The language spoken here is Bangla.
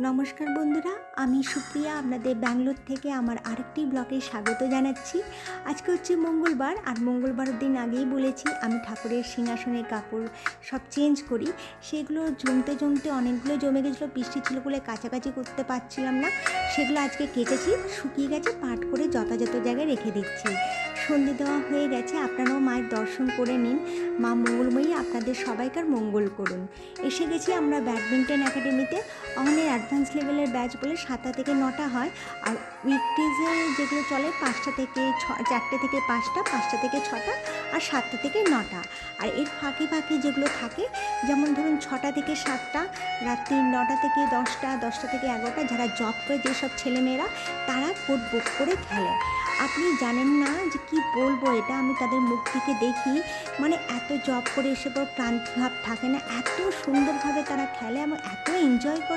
নমস্কার বন্ধুরা, আমি সুপ্রিয়া আপনাদের ব্যাঙ্গালোর থেকে আমার আরেকটি ব্লগে স্বাগত জানাচ্ছি। আজকে হচ্ছে মঙ্গলবার, আর মঙ্গলবারের দিন আগেই বলেছি আমি ঠাকুরের সিংহাসনের কাপড় সব চেঞ্জ করি। সেগুলো জমতে জমতে অনেকগুলো জমে গেছিলো, বৃষ্টি ছিল বলে কাছাকাছি করতে পারছিলাম না। সেগুলো আজকে কেচেছি, শুকিয়ে গেছে, পাট করে যথাযথ জায়গায় রেখে দিচ্ছি। সন্ধে দেওয়া হয়ে গেছে, আপনারাও মায়ের দর্শন করে নিন। মা মঙ্গলময়ী আপনাদের সবাইকার মঙ্গল করুন। এসে গেছি আমরা ব্যাডমিন্টন একাডেমিতে। আমাদের অ্যাডভান্স লেভেলের ব্যাচ বলে 7টা থেকে 9টা হয়, আর উইকডেজে যেগুলো চলে 5টা থেকে 4টে থেকে 5টা, 5টা থেকে 6টা, আর 7টা থেকে 9টা। আর এর ফাঁকে ফাঁকে যেগুলো থাকে, যেমন ধরুন 6টা থেকে 7টা, রাত্রি 9টা থেকে 10টা, 10টা থেকে 11টা, যারা জব করে যেসব ছেলেমেয়েরা তারা কোড বুক করে খেলে। আপনি জানেন না যে কি বলবো, এটা আমি তাদের মুখ থেকে দেখি, মানে এত জব করে এসে পর ক্লান্তি ভাব থাকে না, এত সুন্দরভাবে তারা খেলে এবং এত এনজয় করে।